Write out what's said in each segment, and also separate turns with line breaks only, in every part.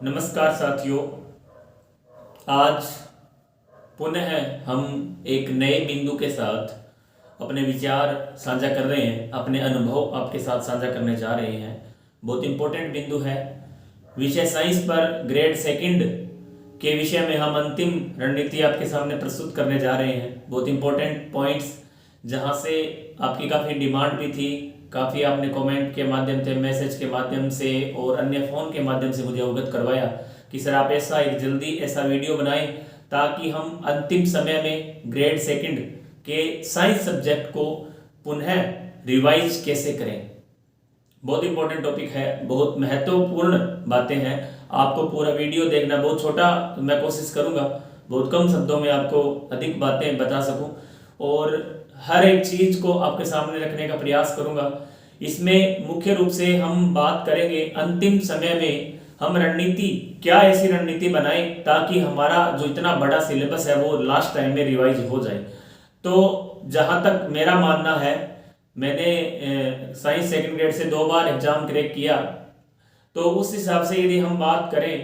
नमस्कार साथियों। आज पुनः हम एक नए बिंदु के साथ अपने विचार साझा कर रहे हैं, अपने अनुभव आपके साथ साझा करने जा रहे हैं। बहुत इम्पोर्टेंट बिंदु है। विषय साइंस पर ग्रेड सेकंड के विषय में हम अंतिम रणनीति आपके सामने प्रस्तुत करने जा रहे हैं। बहुत इम्पोर्टेंट पॉइंट्स जहाँ से आपकी काफ़ी डिमांड भी थी, काफ़ी आपने कमेंट के माध्यम से, मैसेज के माध्यम से और अन्य फ़ोन के माध्यम से मुझे अवगत करवाया कि सर आप एक जल्दी ऐसा वीडियो बनाएं ताकि हम अंतिम समय में ग्रेड सेकंड के साइंस सब्जेक्ट को पुनः रिवाइज कैसे करें। बहुत इंपॉर्टेंट टॉपिक है, बहुत महत्वपूर्ण बातें हैं। आपको पूरा वीडियो देखना। बहुत छोटा मैं कोशिश करूंगा, बहुत कम शब्दों में आपको अधिक बातें बता सकूं और हर एक चीज को आपके सामने रखने का प्रयास करूंगा। इसमें मुख्य रूप से हम बात करेंगे अंतिम समय में हम रणनीति, क्या ऐसी रणनीति बनाएं ताकि हमारा जो इतना बड़ा सिलेबस है वो लास्ट टाइम में रिवाइज हो जाए। तो जहां तक मेरा मानना है, मैंने साइंस सेकंड ग्रेड से 2 बार एग्जाम क्रैक किया, तो उस हिसाब से यदि हम बात करें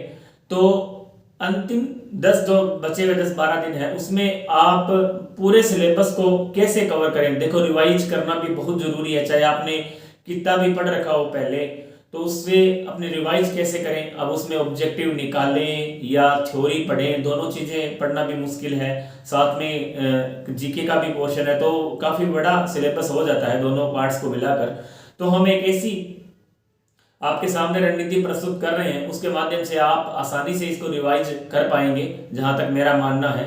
तो अंतिम 10 जो बचे हुए 10-12 दिन है उसमें आप पूरे सिलेबस को कैसे कवर करें। देखो, रिवाइज करना भी बहुत जरूरी है। चाहे आपने कितना भी पढ़ रखा हो पहले, तो उससे अपने रिवाइज कैसे करें। अब उसमें ऑब्जेक्टिव निकालें या थ्योरी पढ़ें, दोनों चीजें पढ़ना भी मुश्किल है। साथ में जीके का भी पोर्शन है, तो काफी बड़ा सिलेबस हो जाता है दोनों पार्ट्स को मिलाकर। तो हम एक ऐसी आपके सामने रणनीति प्रस्तुत कर रहे हैं, उसके माध्यम से आप आसानी से इसको रिवाइज कर पाएंगे, जहां तक मेरा मानना है।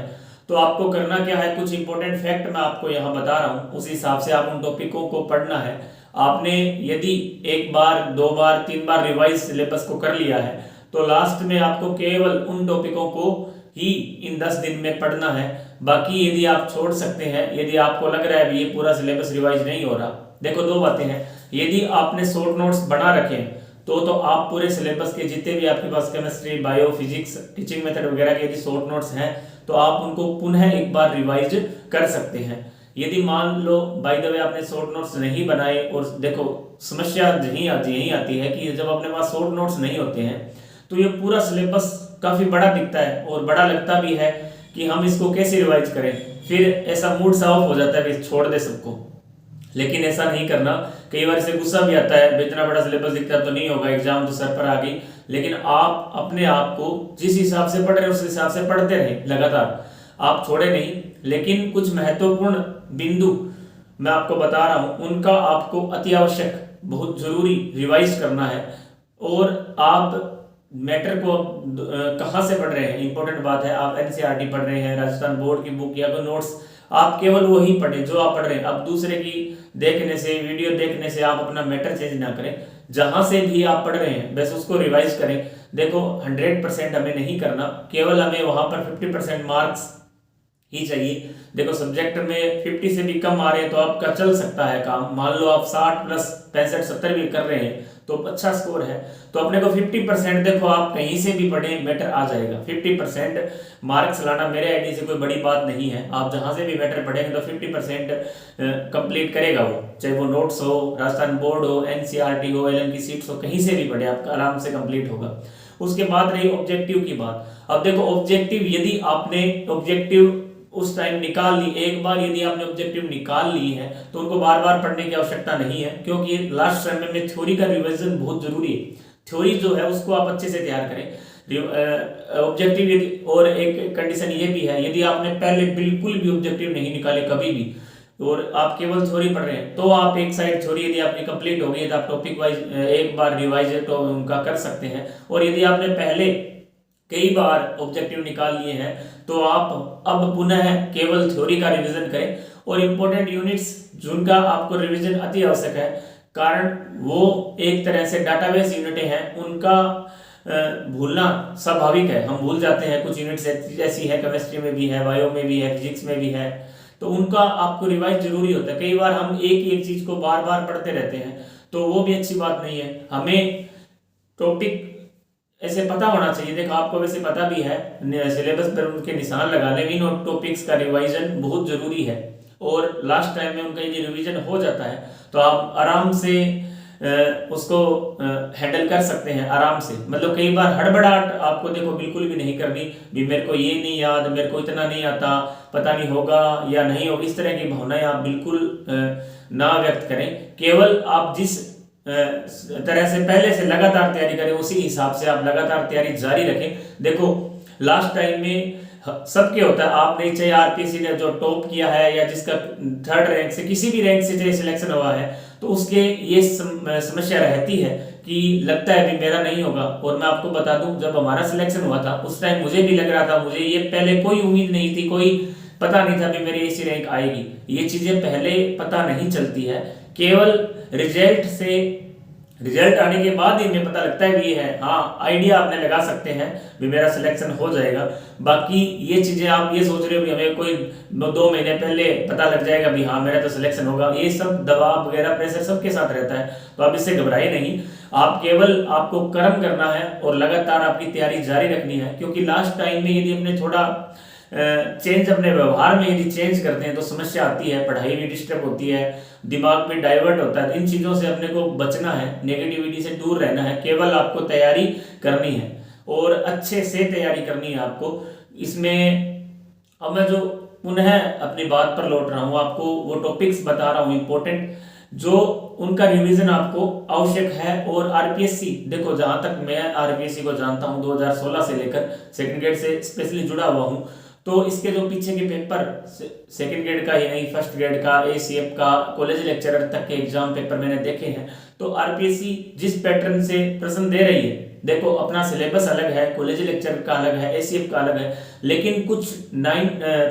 तो आपको करना क्या है, कुछ इंपॉर्टेंट फैक्ट मैं आपको यहाँ बता रहा हूँ, उस हिसाब से आप उन टॉपिकों को पढ़ना है। आपने यदि 1 बार 2 बार 3 बार रिवाइज सिलेबस को कर लिया है, तो लास्ट में आपको केवल उन टॉपिकों को ही इन 10 दिन में पढ़ना है। बाकी यदि आप छोड़ सकते हैं, यदि आपको लग रहा है ये पूरा सिलेबस रिवाइज नहीं हो रहा, देखो 2 बातें हैं। यदि आपने शॉर्ट नोट्स बना रखे हैं तो आप पूरे सिलेबस के जितने भी आपके पास chemistry, bio, physics, teaching method वगैरह के यदि शॉर्ट नोट्स हैं तो आप उनको पुनः एक बार रिवाइज कर सकते हैं। यदि मान लो बाय द वे आपने शॉर्ट नोट्स नहीं बनाए, और देखो समस्या यही आती है कि जब अपने पास शॉर्ट नोट्स नहीं होते हैं तो ये पूरा सिलेबस काफी बड़ा दिखता है और बड़ा लगता भी है कि हम इसको कैसे रिवाइज करें। फिर ऐसा मूड सा ऑफ हो जाता है कि छोड़ दे सबको। लेकिन ऐसा नहीं करना। कई बार से गुस्सा भी आता है, इतना बड़ा सिलेबस दिखता है तो नहीं होगा, एग्जाम तो सर पर आ गई। लेकिन आप अपने आप को जिस हिसाब से पढ़ रहे हैं उस हिसाब से पढ़ते रहे लगातार, आप छोड़े नहीं। लेकिन कुछ महत्वपूर्ण बिंदु मैं आपको बता रहा हूं, उनका आपको अति आवश्यक, बहुत जरूरी रिवाइज करना है। और आप मैटर को कहाँ से पढ़ रहे हैं, इंपॉर्टेंट बात है। आप एनसीईआरटी पढ़ रहे हैं, राजस्थान बोर्ड की बुक या कोई नोट्स, आप केवल वही पढ़ें जो आप पढ़ रहे हैं। अब दूसरे की देखने से, वीडियो देखने से आप अपना मैटर चेंज ना करें। जहां से भी आप पढ़ रहे हैं बस उसको रिवाइज करें। देखो 100% हमें नहीं करना, केवल हमें वहां पर 50% मार्क्स ही चाहिए। देखो सब्जेक्ट में 50 से भी कम आ रहे हैं तो आपका चल सकता है काम। मान लो आप 60 प्लस 65 70 भी कर रहे हैं तो अच्छा स्कोर है। तो अपने को 50%, देखो आप कहीं से भी पढ़ें मैटर आ जाएगा। 50% मार्क्स लाना मेरे आईडी से कोई बड़ी बात नहीं है। आप जहां से भी मैटर पढ़ेंगे तो 50% कंप्लीट करेगा वो, चाहे वो नोट्स हो, राजस्थान बोर्ड हो, एनसीईआरटी हो, एलएम की सीट्स हो, कहीं से भी पढ़े आपका आराम से कंप्लीट होगा। उसके बाद रही ऑब्जेक्टिव की बात। अब देखो ऑब्जेक्टिव, यदि आपने ऑब्जेक्टिव उस टाइम निकाल ली, एक बार यदि आपने ऑब्जेक्टिव निकाल ली है तो उनको बार बार पढ़ने की आवश्यकता नहीं है, क्योंकि लास्ट समय में थ्योरी का रिवीजन बहुत जरूरी है। थ्योरी जो है उसको आप अच्छे से तैयार करें। ऑब्जेक्टिव यदि, और एक कंडीशन ये भी है, यदि आपने पहले बिल्कुल भी ऑब्जेक्टिव नहीं निकाले कभी भी और आप केवल थ्योरी पढ़ रहे हैं, तो आप एक साइड थ्योरी यदि आपकी कंप्लीट हो गई तो आप टॉपिक वाइज एक बार रिवाइज तो उनका कर सकते हैं। और यदि आपने पहले कई बार ऑब्जेक्टिव निकाल लिए हैं तो आप अब पुनः केवल थ्योरी का रिवीजन करें। और इंपॉर्टेंट यूनिट्स जिनका आपको रिवीजन अति आवश्यक है, कारण वो एक तरह से डाटाबेस यूनिटें हैं, उनका भूलना स्वाभाविक है। हम भूल जाते हैं। कुछ यूनिट्स ऐसी है, केमिस्ट्री में भी है, बायो में भी है, फिजिक्स में भी है, तो उनका आपको रिवाइज जरूरी होता है। कई बार हम एक चीज को बार बार पढ़ते रहते हैं तो वो भी अच्छी बात नहीं है। हमें टॉपिक ऐसे पता होना चाहिए। देखो आपको वैसे पता भी है, सिलेबस पर उनके निशान लगा लें। इन टॉपिक्स का रिवीजन बहुत जरूरी है और लास्ट टाइम में उनका यदि रिवीजन हो जाता है तो आप आराम से उसको हैंडल कर सकते हैं आराम से। मतलब कई बार हड़बड़ाहट आपको देखो बिल्कुल भी नहीं करनी, भी मेरे को ये नहीं याद, मेरे को इतना नहीं आता, पता नहीं होगा या नहीं होगा, इस तरह की भावनाएं आप बिल्कुल ना व्यक्त करें। केवल आप जिस तरह से पहले से लगातार तैयारी करें उसी हिसाब से आप लगातार तैयारी जारी रखें। देखो लास्ट टाइम में सबके होता है, आपने चाहे आरपीएससी ने जो टॉप किया है या जिसका 3rd रैंक से किसी भी रैंक से चाहे सिलेक्शन हुआ है, तो उसके ये समस्या रहती है कि लगता है भी मेरा नहीं होगा। और मैं आपको बता दूं, जब हमारा सिलेक्शन हुआ था उस टाइम मुझे भी लग रहा था, मुझे ये पहले कोई उम्मीद नहीं थी, कोई पता नहीं था भी मेरी ऐसी रैंक आएगी। ये चीजें पहले पता नहीं चलती है, केवल रिजल्ट आने के बाद ही हमें पता लगता है भी है, हाँ आइडिया आपने लगा सकते हैं भी मेरा सिलेक्शन हो जाएगा। बाकी ये चीजें आप ये सोच रहे हो भी हमें कोई 2 महीने पहले पता लग जाएगा भी हाँ मेरा तो सिलेक्शन होगा, ये सब दबाव वगैरह प्रेशर सबके साथ रहता है, तो आप इससे घबराए नहीं। आप केवल आपको कर्म करना है और लगातार आपकी तैयारी जारी रखनी है। क्योंकि लास्ट टाइम में यदि अपने थोड़ा चेंज अपने व्यवहार में यदि चेंज करते हैं तो समस्या आती है, पढ़ाई भी डिस्टर्ब होती है, दिमाग भी डाइवर्ट होता है। इन चीज़ों से अपने को बचना है, नेगेटिविटी से दूर रहना है, केवल आपको तैयारी करनी है और अच्छे से तैयारी करनी है आपको इसमें। अब मैं जो पुनः अपनी बात पर लौट रहा हूँ, आपको वो टॉपिक्स बता रहा हूँ इंपॉर्टेंट, जो उनका रिवीजन आपको आवश्यक है। और आरपीएससी देखो, जहां तक मैं आरपीएससी को जानता हूं 2016 से लेकर सेकंड ग्रेड से स्पेशली जुड़ा हुआ हूं, तो इसके जो पीछे के पेपर सेकंड ग्रेड का ही नहीं, फर्स्ट ग्रेड का, एसीएफ का, कॉलेज लेक्चरर तक के एग्जाम पेपर मैंने देखे हैं। तो आरपीएससी जिस पैटर्न से प्रश्न दे रही है, देखो अपना सिलेबस अलग है, कॉलेज लेक्चर का अलग है, एसीएफ का अलग है, लेकिन कुछ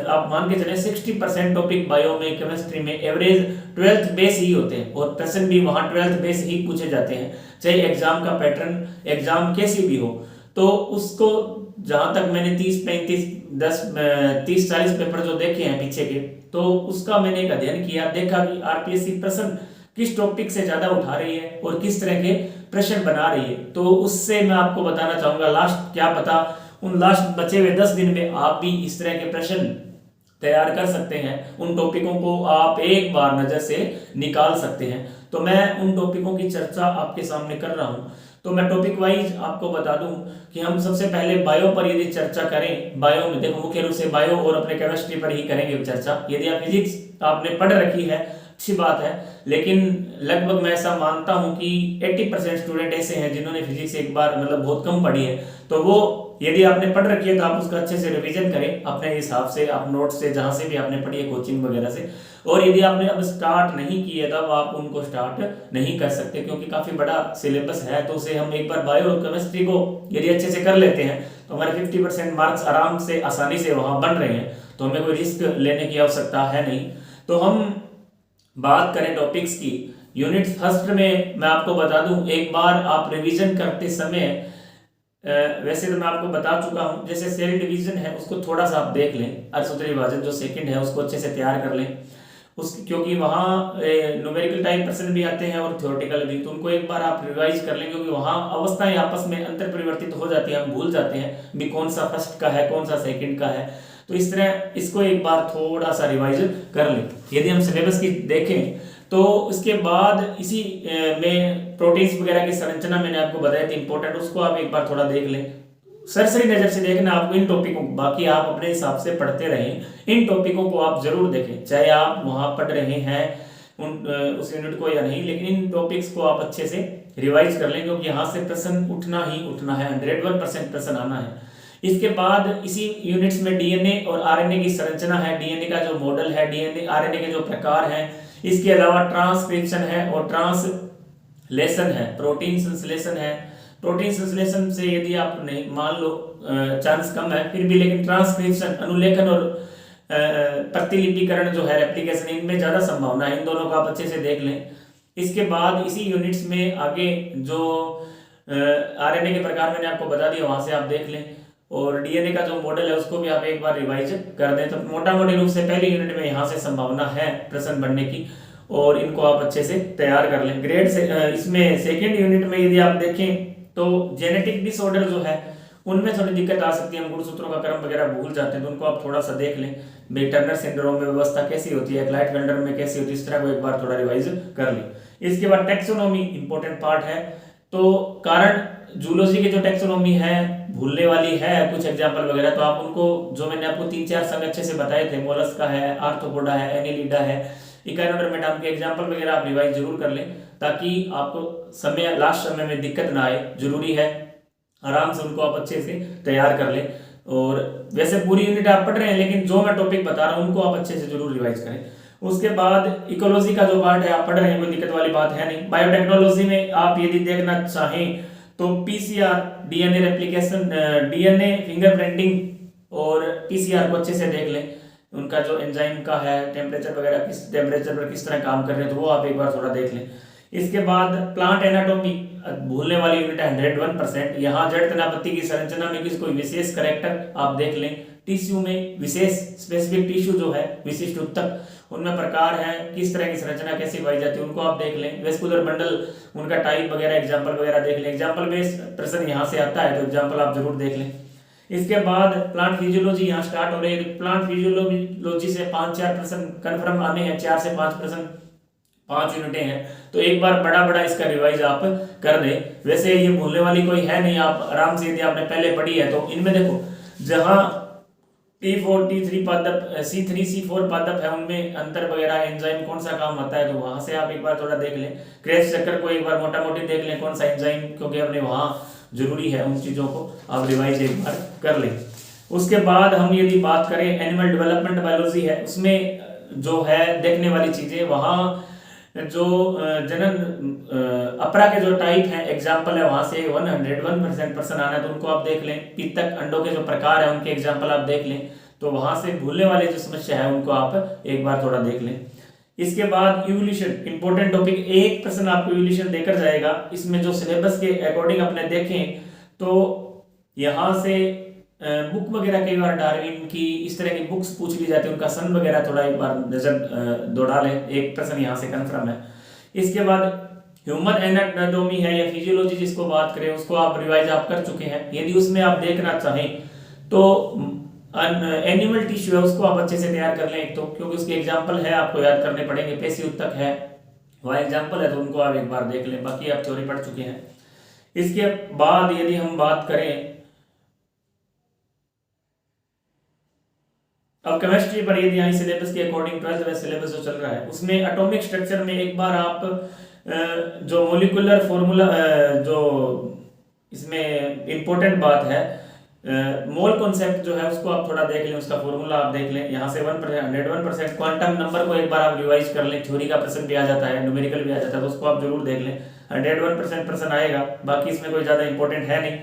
आप मान के चले 60% टॉपिक बायो में, केमिस्ट्री में एवरेज 12th बेस ही होते हैं और प्रश्न भी वहां 12th बेस ही पूछे जाते हैं, चाहे एग्जाम का पैटर्न एग्जाम कैसी भी हो। तो उसको जहां तक मैंने 30-40 पेपर जो देखे हैं पीछे के, तो उसका मैंने एक अध्ययन किया, देखा कि आरपीएससी प्रश्न किस टॉपिक से ज्यादा उठा रही है और किस तरह के प्रश्न बना रही है। तो उससे मैं आपको बताना चाहूंगा, लास्ट क्या पता उन लास्ट बचे हुए 10 दिन में आप भी इस तरह के प्रश्न तैयार कर सकते हैं, उन टॉपिकों को आप एक बार नजर से निकाल सकते हैं। तो मैं उन टॉपिकों की चर्चा आपके सामने कर रहा हूं। तो मैं टॉपिक वाइज आपको बता दूं कि हम सबसे पहले बायो पर यदि चर्चा करें, बायो में देखो मुख्य रूप से बायो और अपने केमिस्ट्री पर ही करेंगे चर्चा। यदि आप फिजिक्स आपने पढ़ रखी है अच्छी बात है, लेकिन लगभग मैं ऐसा मानता हूं कि 80% स्टूडेंट ऐसे हैं जिन्होंने फिजिक्स एक बार मतलब बहुत कम पढ़ी है। तो वो यदि आपने पढ़ रखी है तो आप उसका अच्छे से रिवीजन करें अपने हिसाब से, आप नोट से, जहां से भी आपने पढ़ी है कोचिंग वगैरह से। और यदि आपने अब स्टार्ट नहीं किया तब आप उनको स्टार्ट नहीं कर सकते, क्योंकि काफी बड़ा सिलेबस है। तो उसे हम एक बार बायो और केमिस्ट्री को यदि अच्छे से कर लेते हैं तो हमारे 50% मार्क्स आराम से आसानी से वहां बन रहे हैं, तो हमें कोई रिस्क लेने की आवश्यकता है नहीं। तो हम बात करें टॉपिक्स की, यूनिट फर्स्ट में मैं आपको बता दूं, एक बार आप रिवीजन करते समय वैसे तो मैं आपको बता चुका हूं, जैसे सेल डिवीजन है उसको थोड़ा सा आप देख लें, अरसूत्री विभाजन जो सेकंड है उसको अच्छे से तैयार कर लें क्योंकि वहाँ न्यूमेरिकल टाइप प्रश्न भी आते हैं और थ्योरेटिकल भी, तो उनको एक बार आप रिवाइज कर लें, क्योंकि वहाँ अवस्थाएं आपस में अंतर परिवर्तित हो जाती है, हम भूल जाते हैं भी कौन सा फर्स्ट का है कौन सा सेकंड का है। तो इस तरह इसको एक बार थोड़ा सा रिवाइज कर लें। यदि हम सिलेबस की देखें तो उसके बाद इसी में प्रोटीन्स वगैरह की संरचना मैंने आपको बताई थी इंपॉर्टेंट, उसको आप एक बार थोड़ा देख लें, सरसरी नजर से देखना आपको इन टॉपिकों को, बाकी आप अपने हिसाब से पढ़ते रहें, इन टॉपिकों को आप जरूर देखें, चाहे आप वहां पढ़ रहे हैं उस यूनिट को या नहीं, लेकिन इन टॉपिक्स को आप अच्छे से रिवाइज कर लें, क्योंकि यहाँ से प्रश्न उठना ही उठना है, 101% प्रश्न आना है। इसके बाद इसी यूनिट्स में डीएनए और आरएनए की संरचना है, डीएनए का जो मॉडल है, डीएनए आरएनए के जो प्रकार हैं, इसके अलावा ट्रांसक्रिप्शन है और ट्रांसलेशन है, प्रोटीन संश्लेषण है। प्रोटीन संश्लेषण से यदि आप नहीं मान लो चांस कम है फिर भी, लेकिन ट्रांसक्रिप्शन अनुलेखन और प्रतिलिपिकरण जो है रेप्लिकेशन, इनमें ज्यादा संभावना है, इन दोनों को आप अच्छे से देख लें। इसके बाद इसी यूनिट्स में आगे जो आरएनए के प्रकार मैंने आपको बता दिया, वहां से आप देख लें, और डीएनए का जो मॉडल है उसको भी आप एक बार रिवाइज कर दें। तो मोटा मोटी रूप से पहली यूनिट में यहाँ से संभावना है प्रश्न बनने की, और इनको आप अच्छे से तैयार कर लें। ग्रेड से इसमें सेकेंड यूनिट में यदि आप देखें तो जेनेटिक डिसऑर्डर जो है उनमें थोड़ी दिक्कत आ सकती है, हम गुणसूत्रों का क्रम वगैरह भूल जाते हैं, तो उनको आप थोड़ा सा देख लें, टर्नर सिंड्रोम में व्यवस्था कैसी होती है, क्लाइट वेल्डर में कैसी होती है, इस तरह को एक बार थोड़ा रिवाइज कर लें। इसके बाद टैक्सोनॉमी इंपॉर्टेंट पार्ट है। तो कारण जूलॉजी की जो टैक्सोनॉमी है भूलने वाली है कुछ एग्जांपल वगैरह, तो आप उनको जो मैंने आपको 3-4 संघ अच्छे से बताए थे, मोलस्का है, आर्थ्रोपोडा है, एनिलिडा है, इकाइनोडर्मेटा के एग्जांपल वगैरह आप रिवाइज जरूर कर लें ताकि आपको समय लास्ट समय में दिक्कत ना आए। जरूरी है आराम से उनको आप अच्छे से तैयार कर लें। और वैसे पूरी यूनिट आप पढ़ रहे हैं लेकिन जो मैं टॉपिक बता रहा हूँ उनको आप अच्छे से जरूर रिवाइज करें। उसके बाद इकोलॉजी का जो पार्ट है आप पढ़ रहे हैं, कोई दिक्कत वाली बात है नहीं। बायोटेक्नोलॉजी में आप यदि देखना चाहें तो PCR, DNA replication, DNA fingerprinting और पीसीआर को अच्छे से देख लें। उनका जो एंजाइम का है टेम्परेचर वगैरह, किस टेम्परेचर पर किस तरह काम कर रहे हैं, तो वो आप एक बार थोड़ा देख लें। इसके बाद प्लांट एनाटॉमी भूलने वाली यूनिट है 101%। यहाँ जड़ तनापत्ति की संरचना में किस कोई विशेष करेक्टर आप देख लें। टिश्यू में विशेष स्पेसिफिक टिश्यू जो है विशिष्ट उत्तक, उनमें प्रकार है, किस तरह की संरचना कैसी पाई जाती है उनको आप देख लें। वेस्कुलर बंडल, उनका टाइप वगैरह एग्जांपल वगैरह देख लें। एग्जांपल बेस्ड प्रश्न यहाँ से आता है तो एग्जांपल आप जरूर देख लें। इसके बाद प्लांट फिजियोलॉजी यहाँ स्टार्ट हो रही है। प्लांट फिजियोलॉजी से 5-4 प्रश्न कन्फर्म आने हैं, 4 से 5 प्रश्न, 5 यूनिटें हैं, तो एक बार बड़ा बड़ा इसका रिवाइज आप कर दे। वैसे ये भूलने वाली कोई है नहीं, आप आराम से यदि आपने पहले पढ़ी है तो इनमें देखो जहां T4 T3 पादप, C3 C4 पादप है, उनमें अंतर वगैरह एंजाइम कौन सा काम होता है तो वहां से आप एक बार थोड़ा देख लें। क्रेस चक्कर को एक बार मोटा मोटी देख लें कौन सा एंजाइम, क्योंकि हमने वहां जरूरी है उन चीजों को आप रिवाइज एक बार कर लें। उसके बाद हम यदि बात करें एनिमल डेवलपमेंट बायोलॉजी है, उसमें जो है देखने वाली चीजें वहां जो जनन अपरा के जो टाइप है एग्जाम्पल है वहां से 101% प्रश्न आना है तो उनको आप देख लें। पित्तक अंडों के जो प्रकार है उनके एग्जाम्पल आप देख लें, तो वहां से भूलने वाले जो समस्या है उनको आप एक बार थोड़ा देख लें। इसके बाद इवोल्यूशन इंपॉर्टेंट टॉपिक, एक प्रश्न आपको इवोल्यूशन देकर जाएगा। इसमें जो सिलेबस के अकॉर्डिंग अपने देखें तो यहाँ से बुक वगैरह कई बार डार्विन की इस तरह की बुक्स पूछ ली जाती है, उनका सन वगैरह थोड़ा एक बार नजर दौड़ा लें, एक प्रश्न यहाँ से कंफर्म है। इसके बाद ह्यूमन एनाटॉमी है या फिजियोलॉजी जिसको बात करें उसको आप रिवाइज आप कर चुके हैं। यदि उसमें आप देखना चाहें तो एनिमल टिश्यू है उसको आप अच्छे से तैयार कर लें एक तो, क्योंकि उसके एग्जाम्पल है आपको याद करने पड़ेंगे। पेशी उत्तक है वह एग्जाम्पल है तो उनको आप एक बार देख लें, बाकी आप थ्योरी पढ़ चुके हैं। इसके बाद यदि हम बात करें अब केमिस्ट्री पर, यदि यहाँ सिलेबस के अकॉर्डिंग 12th में सिलेबस जो चल रहा है उसमें एटॉमिक स्ट्रक्चर में एक बार आप जो मोलिकुलर फॉर्मूला जो इसमें इंपॉर्टेंट बात है मोल कॉन्सेप्ट जो है उसको आप थोड़ा देख लें, उसका फॉर्मूला आप देख लें। यहाँ से 101% क्वांटम नंबर को एक बार आप रिवाइज कर लें। थ्योरी का प्रश्न भी आ जाता है, न्यूमेरिकल भी आ जाता है, तो उसको आप जरूर देख लें। 101% प्रश्न आएगा, बाकी इसमें कोई ज्यादा इंपॉर्टेंट है नहीं।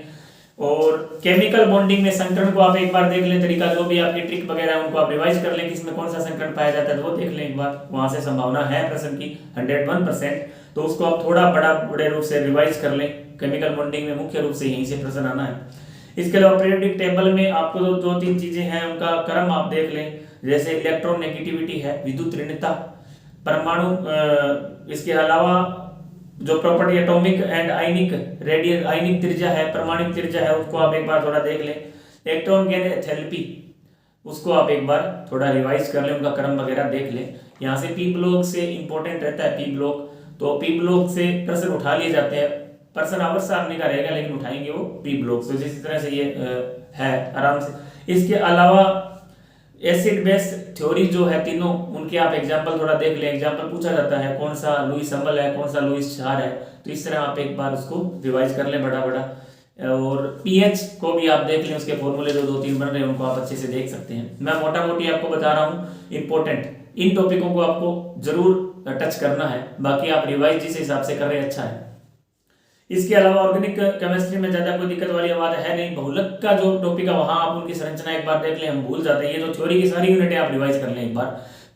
और केमिकल बॉन्डिंग में संकरण को आप एक बार देख लें, तरीका जो भी आपकी ट्रिक वगैरह है उनको आप रिवाइज कर लें कि इसमें कौन सा संकरण पाया जाता है तो वो देख लें एक बार। वहां से संभावना है प्रश्न की 101%, तो उसको आप थोड़ा बड़े रूप से रिवाइज कर लें। केमिकल बॉन्डिंग में मुख्य रूप से यहीं से प्रश्न आना है। इसके अलावा पीरियोडिक टेबल में आपको दो तीन चीजें हैं उनका क्रम आप देख लें, जैसे इलेक्ट्रॉन नेगेटिविटी है, विद्युत ऋणता, परमाणु, इसके अलावा जो property atomic and ionic radial ionic त्रिज्या है, परमाणु त्रिज्या है, उसको आप एक बार थोड़ा देख लें। इलेक्ट्रॉन गेन एंथैल्पी उसको आप एक बार थोड़ा रिवाइज कर लें, उनका क्रम वगैरह देख लें। यहाँ से पी ब्लॉक से इंपॉर्टेंट रहता है पी ब्लॉक, तो पी ब्लॉक से प्रश्न उठा लिए जाते हैं। प्रश्न अवश्य आपने का रहेगा लेकिन उठाएंगे वो पी ब्लॉक से, जिस तरह से ये है आराम से। इसके अलावा एसिड बेस थ्योरी जो है तीनों, उनके आप एग्जांपल थोड़ा देख लें। एग्जांपल पूछा जाता है कौन सा लुईस अम्बल है, कौन सा लुईस चार है, तो इस तरह आप एक बार उसको रिवाइज कर लें बड़ा। और पीएच को भी आप देख लें, उसके फॉर्मूले जो 2-3 बन रहे हैं उनको आप अच्छे से देख सकते हैं। मैं मोटा मोटी आपको बता रहा हूँ इंपॉर्टेंट, इन टॉपिकों को आपको जरूर टच करना है, बाकी आप रिवाइज जिस हिसाब से कर रहे हैं अच्छा है। इसके अलावा ऑर्गेनिक केमिस्ट्री में ज्यादा कोई दिक्कत वाली बात है नहीं। बहुलक का जो टॉपिक है वहां आप उनकी संरचना एक बार देख लें, हम भूल जाते हैं। ये जो थ्योरी की सारी यूनिटें आप रिवाइज कर लें एक बार।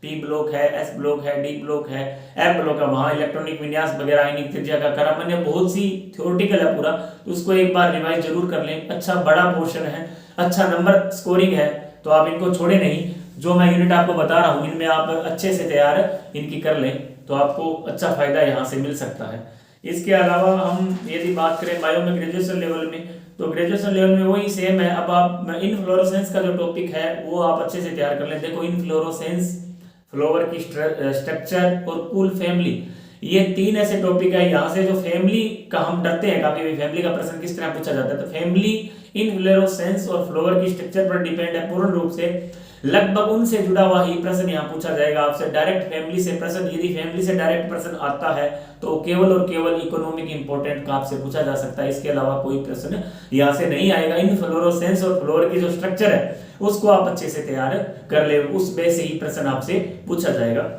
पी ब्लॉक है, एस ब्लॉक है, डी ब्लॉक है, एफ ब्लॉक है, वहां इलेक्ट्रॉनिक विन्यास वगैरह, आयनिक त्रिज्या का क्रम, अन्य बहुत सी थ्योरेटिकल है पूरा, तो उसको एक बार रिवाइज जरूर कर लें। अच्छा बड़ा पोर्शन है, अच्छा नंबर स्कोरिंग है, तो आप इनको छोड़े नहीं। जो मैं यूनिट आपको बता रहा हूँ इनमें आप अच्छे से तैयार इनकी कर लें तो आपको अच्छा फायदा यहाँ से मिल सकता है। इसके अलावा हम यदि बात करें बायो में ग्रेजुएशन लेवल में, तो ग्रेजुएशन लेवल में वही सेम है। अब आप इनफ्लोरेसेंस का जो टॉपिक है वो आप अच्छे से तैयार कर लें। देखो इनफ्लोरेसेंस, फ्लावर की स्ट्रक्चर और कूल फैमिली, ये 3 ऐसे टॉपिक है यहाँ से जो फैमिली का हम डरते हैं काफी भी, फैमिली का प्रश्न किस तरह पूछा जाता है। तो फैमिली इन फ्लोरोसेंस और फ्लोवर की स्ट्रक्चर पर डिपेंड है पूर्ण रूप से, लगभग उनसे जुड़ा हुआ ही प्रश्न यहाँ पूछा जाएगा आपसे। डायरेक्ट फैमिली से प्रश्न, यदि फैमिली से डायरेक्ट प्रश्न आता है तो केवल और केवल इकोनॉमिक इंपोर्टेंट का आपसे पूछा जा सकता है, इसके अलावा कोई प्रश्न यहाँ से नहीं आएगा। इन फ्लोरोसेंस और फ्लोर की जो स्ट्रक्चर है उसको आप अच्छे से तैयार कर ले, उस बेस से ही प्रश्न आपसे पूछा जाएगा।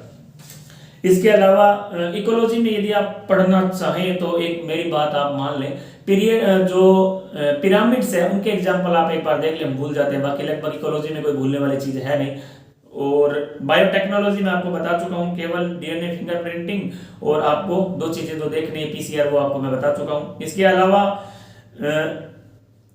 इसके अलावा इकोलॉजी में यदि आप पढ़ना चाहें तो एक मेरी बात आप मान लें, पीरियड जो पिरामिड्स है उनके एग्जांपल आप एक बार देख लें, भूल जाते हैं, बाकी लगभग इकोलॉजी में कोई भूलने वाली चीज है नहीं। और बायोटेक्नोलॉजी में आपको बता चुका हूं, केवल डीएनए फिंगरप्रिंटिंग और आपको 2 चीजें जो देखनी है पीसीआर वो आपको मैं बता चुका हूं। इसके अलावा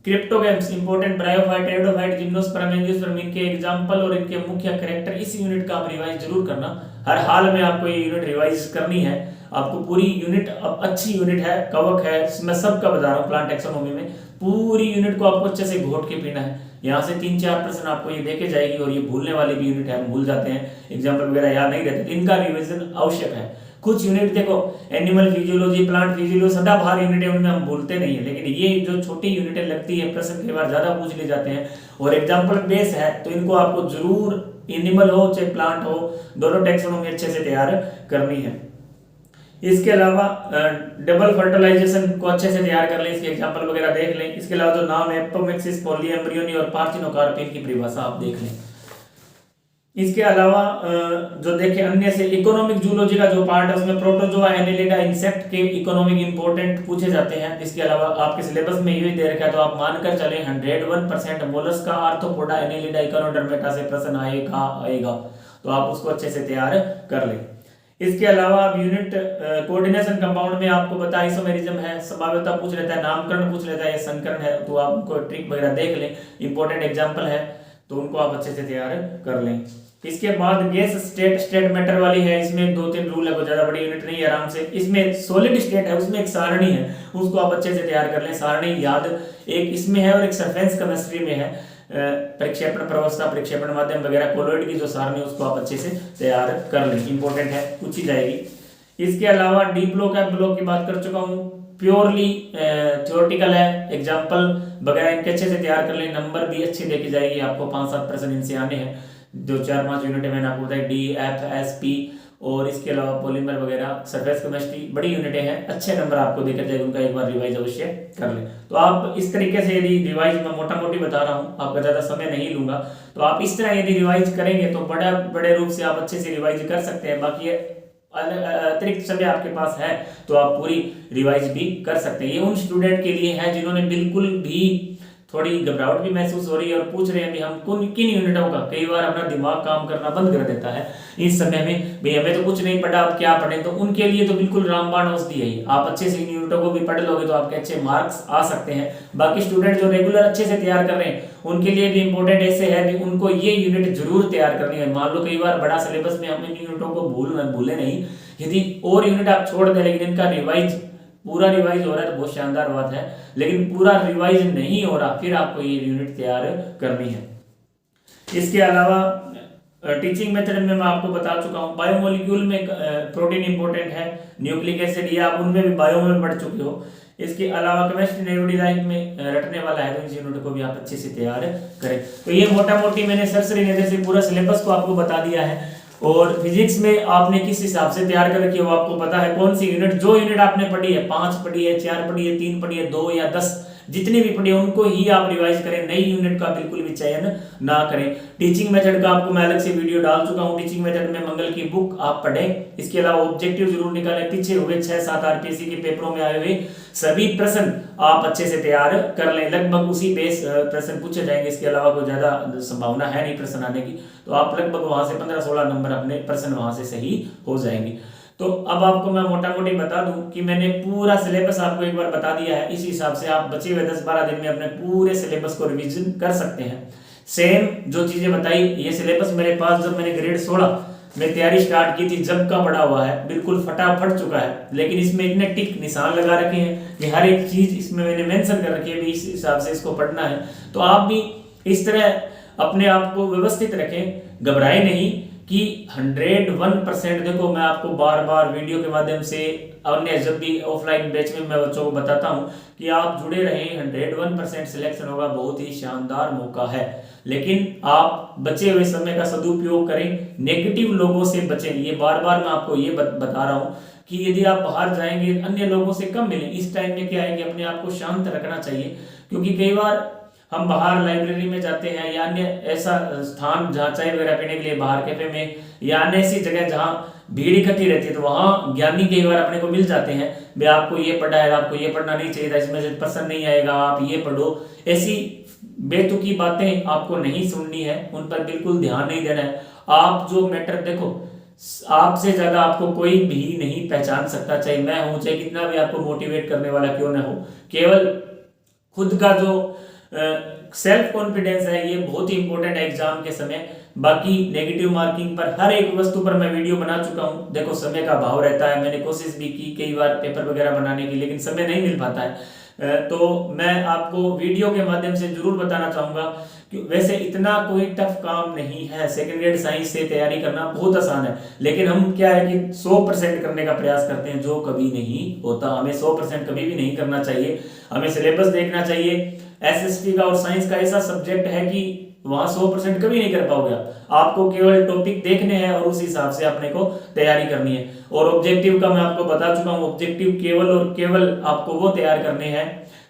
क्रिप्टोग्राम्स, इंपोर्टेंट ब्रायोफाइट, एडोफाइट, जिम्नोस्पर्म, एंजियोस्पर्म, इनके एग्जांपल और इनके मुख्य कैरेक्टर, इस यूनिट का आप रिवाइज जरूर करना। हर हाल में आपको ये यूनिट रिवाइज करनी है, आपको पूरी यूनिट, अब अच्छी यूनिट है, कवक है, मैं सबका बता रहा हूँ प्लांट टैक्सोनॉमी में, पूरी यूनिट को आपको अच्छे से घोट के पीना है। यहाँ से 3-4 प्रश्न आपको ये देखे जाएगी, और ये भूलने वाली भी यूनिट है, हम भूल जाते हैं, एग्जाम्पल वगैरह याद नहीं रहते, इनका रिविजन आवश्यक है। कुछ यूनिट देखो, एनिमल फिजियोलॉजी, प्लांट फिजियोलॉजी, सदाबहार यूनिट है, उनमें हम भूलते नहीं है, लेकिन ये जो छोटी यूनिटें लगती है प्रश्न कई बार ज्यादा पूछ ले जाते हैं और एग्जाम्पल बेस है, तो इनको आपको जरूर, एनिमल हो चाहे प्लांट हो, दोनों टैक्सोनॉमी अच्छे से तैयार करनी है। इसके अलावा डबल फर्टिलाइजेशन को अच्छे से तैयार कर लें, इसके एग्जांपल वगैरह देख लें। इसके अलावा जो नाम है एपोमेक्सिस, पॉलीएम्ब्रियोनी और पार्थिनोकार्प की परिभाषा आप देख लें। इसके अलावा जो देखें अन्य से इकोनॉमिक जूलॉजी का जो पार्ट है उसमें प्रोटोजोआ, एनेलिडा, इंसेक्ट के इकोनॉमिक इंपोर्टेंट पूछे जाते हैं। इसके अलावा आपके सिलेबस में ये दे रखा है तो आप मानकर चलें 101% मोलस्का, आर्थ्रोपोडा, एनेलिडा, इकोनोडर्मेटा से प्रश्न आएगा, तो आप उसको अच्छे से तैयार कर लें। इसके अलावा अब यूनिट कोऑर्डिनेशन कंपाउंड में आपको पता है आइसोमेरिज्म है, संभाव्यता पूछ लेता है, नामकरण पूछ लेता है, ये संकरण है, तो आप उनको ट्रिक वगैरह देख लें, इंपॉर्टेंट एग्जांपल है तो उनको आप अच्छे से तैयार कर लें। इसके बाद गैस स्टेट मैटर वाली है, इसमें 2-3 रूल है, कोई ज्यादा बड़ी यूनिट नहीं है, आराम से। इसमें सॉलिड स्टेट है, उसमें एक सारणी है, उसको आप अच्छे से तैयार कर लें, सारणी याद एक इसमें है और एक सरफेस केमिस्ट्री में है, प्रक्षेपण प्रवस्था, प्रक्षेपण माध्यम वगैरह, कोलोइड की जो सारणी उसको आप अच्छे से तैयार कर लें, इंपॉर्टेंट है, पूछी जाएगी। इसके अलावा डी ब्लॉक है, ब्लॉक की बात कर चुका हूँ, प्योरली थ्योरेटिकल है, एग्जाम्पल वगैरह इनके अच्छे से तैयार कर लें, नंबर भी अच्छी देखी जाएगी, आपको 5-7 प्रश्न इनसे आने हैं। जो 4-5 यूनिट है मैंने आपको बताया, डी, एफ, एस, पी, और इसके अलावा पॉलीमर वगैरह, सरफेस केमिस्ट्री, बड़ी यूनिटें हैं, अच्छे नंबर आपको देखे जाएंगे, उनका एक बार रिवाइज अवश्य कर लें। तो आप इस तरीके से यदि रिवाइज मैं मोटा मोटी बता रहा हूँ, आपका ज्यादा समय नहीं लूंगा, तो आप इस तरह यदि रिवाइज करेंगे तो बड़े रूप से आप अच्छे से रिवाइज कर सकते हैं। बाकी अतिरिक्त समय आपके पास है तो आप पूरी रिवाइज भी कर सकते हैं। ये उन स्टूडेंट के लिए है जिन्होंने बिल्कुल भी थोड़ी घबराहट भी महसूस हो रही है और पूछ रहे हैं भी हम किन यूनिटों का, कई बार अपना दिमाग काम करना बंद कर देता है इस समय में, भाई हमें तो कुछ नहीं पढ़ा, अब क्या पढ़ें, तो उनके लिए तो बिल्कुल रामबाण औषधि है। आप अच्छे से इन यूनिटों को भी पढ़ लोगे तो आपके अच्छे मार्क्स आ सकते हैं। बाकी स्टूडेंट जो रेगुलर अच्छे से तैयार कर रहे हैं उनके लिए भी इंपॉर्टेंट ऐसे है कि उनको ये यूनिट जरूर तैयार करनी है। मान लो कई बार बड़ा सिलेबस में हम इन यूनिटों को भूले नहीं, यदि और यूनिट आप छोड़ दें लेकिन इनका रिवाइज पूरा रिवाइज हो रहा है तो बहुत शानदार बात है, लेकिन पूरा रिवाइज नहीं हो रहा फिर आपको ये यूनिट तैयार करनी है। इसके अलावा टीचिंग मेथड में मैं आपको बता चुका हूँ, बायोमोलिक्यूल में प्रोटीन इंपॉर्टेंट है, न्यूक्लिक एसिड, ये आप उनमें भी बायो में पढ़ चुके हो। इसके अलावा केमिस्ट्री एवरीडे लाइफ में रटने वाला है, तो इस यूनिट को भी आप अच्छे से तैयार करें। तो ये मोटा मोटी मैंने सरसरी नजर से पूरा सिलेबस को आपको बता दिया है। और फिजिक्स में आपने किस हिसाब से तैयार कर रखी है वो आपको पता है, कौन सी यूनिट, जो यूनिट आपने पढ़ी है, 5 पढ़ी है, 4 पढ़ी है, 3 पढ़ी है, 2 या 10, जितनी भी पढ़ी है उनको ही आप रिवाइज करें, नई यूनिट का बिल्कुल भी चयन ना करें। टीचिंग मेथड का आपको मैं अलग से वीडियो डाल चुका हूं, टीचिंग मेथड में मंगल की बुक आप पढ़ें। इसके अलावा ऑब्जेक्टिव जरूर निकालें, पीछे हुए 6-7 आरपीएससी के पेपरों में आए हुए सभी प्रश्न आप अच्छे से तैयार कर लें, लगभग उसी बेस प्रश्न पूछे जाएंगे, इसके अलावा कोई ज्यादा संभावना है नहीं प्रश्न आने की, तो आप लगभग वहां से 15-16 नंबर अपने प्रश्न वहां से सही हो जाएंगे। तो अब आपको मैं मोटा मोटी बता दूं कि मैंने पूरा सिलेबस आपको एक बार बता दिया है, इस हिसाब से आप बचे हुए 10-12 दिन में अपने पूरे सिलेबस को रिवीजन कर सकते हैं। सेम जो चीजें बताई, ये सिलेबस मेरे पास जब मैंने ग्रेड 16 में तैयारी स्टार्ट की थी जब का पड़ा हुआ है, बिल्कुल फटाफट चुका है, लेकिन इसमें इतने टिक निशान लगा रखे हैं कि हर एक चीज इसमें मैंने मेंशन कर रखी है, इस हिसाब से इसको पढ़ना है। तो आप भी इस तरह अपने आप को व्यवस्थित रखें, घबराए नहीं, कि 101%, देखो मैं आपको बार बार वीडियो के माध्यम से अन्य जब भी ऑफलाइन बैच में मैं बच्चों को बताता हूं कि आप जुड़े रहें, 101% सिलेक्शन होगा, बहुत ही शानदार मौका है। लेकिन आप बचे हुए समय का सदुपयोग करें, नेगेटिव लोगों से बचें। ये बार बार मैं आपको ये बता रहा हूं कि यदि आप बाहर जाएंगे अन्य लोगों से कम मिलें। इस टाइम में क्या है कि अपने आप को शांत रखना चाहिए, क्योंकि कई बार हम बाहर लाइब्रेरी में जाते हैं या अन्य ऐसा स्थान जहाँ चाय वगैरह पीने के लिए बाहर कैफे में या अन्य ऐसी जगह जहाँ भीड़ इकट्ठी रहती है, तो वहाँ ज्ञानी कई बार अपने को मिल जाते हैं, भाई आपको ये पढ़ना है, आपको ये पढ़ना नहीं चाहिए था, इसमें से पसंद नहीं आएगा, आप ये पढ़ो। ऐसी बेतुकी बातें आपको नहीं सुननी है, उन पर बिल्कुल ध्यान नहीं देना है। आप जो मैटर देखो, आपसे ज्यादा आपको कोई भी नहीं पहचान सकता, चाहे मैं हूं, चाहे कितना भी आपको मोटिवेट करने वाला क्यों ना हो। केवल खुद का जो सेल्फ कॉन्फिडेंस है ये बहुत ही इंपॉर्टेंट है एग्जाम के समय। बाकी नेगेटिव मार्किंग पर हर एक वस्तु पर मैं वीडियो बना चुका हूं। देखो समय का अभाव रहता है, मैंने कोशिश भी की कई बार पेपर वगैरह बनाने की, लेकिन समय नहीं मिल पाता है। तो मैं आपको वीडियो के माध्यम से जरूर बताना चाहूंगा कि वैसे इतना कोई टफ काम नहीं है, सेकंड ग्रेड साइंस से तैयारी करना बहुत आसान है। लेकिन हम क्या है कि 100% करने का प्रयास करते हैं, जो कभी नहीं होता। हमें 100% कभी भी नहीं करना चाहिए, हमें सिलेबस देखना चाहिए। एसएसटी का और साइंस का ऐसा सब्जेक्ट है कि वहां 100% कभी नहीं कर पाओगे। आपको केवल टॉपिक देखने हैं और उस हिसाब से अपने को तैयारी करनी है। और ऑब्जेक्टिव का मैं आपको बता चुका हूं, ऑब्जेक्टिव केवल और केवल आपको वो तैयार करने हैं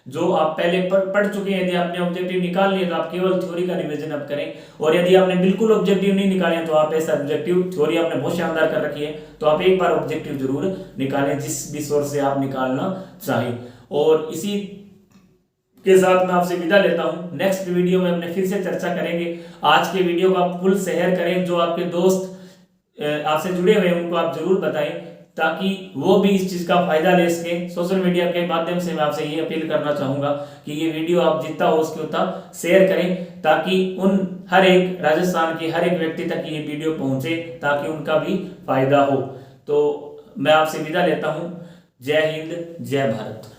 जो आप पहले पढ़ चुके हैं। यदि आपने ऑब्जेक्टिव निकाल लिए तो आप केवल थ्योरी का रिवीजन अब करें, और यदि आपने बिल्कुल ऑब्जेक्टिव नहीं निकाले तो आप ऐसा ऑब्जेक्टिव, थ्योरी आपने बहुत शानदार कर रखी है तो आप एक बार ऑब्जेक्टिव जरूर निकालें, जिस भी सोर्स से आप निकालना चाहें। और इसी के साथ मैं आपसे विदा लेता हूं। नेक्स्ट वीडियो में अपने फिर से चर्चा करेंगे। आज के वीडियो को आप फुल शेयर करें, जो आपके दोस्त आपसे जुड़े हुए हैं उनको आप जरूर बताएं, ताकि वो भी इस चीज का फायदा ले सके। सोशल मीडिया के माध्यम से मैं आपसे ये अपील करना चाहूंगा कि ये वीडियो आप जितना हो उसके उतना शेयर करें, ताकि उन हर एक राजस्थान के हर एक व्यक्ति तक ये वीडियो पहुंचे, ताकि उनका भी फायदा हो। तो मैं आपसे विदा लेता हूं। जय हिंद, जय भारत।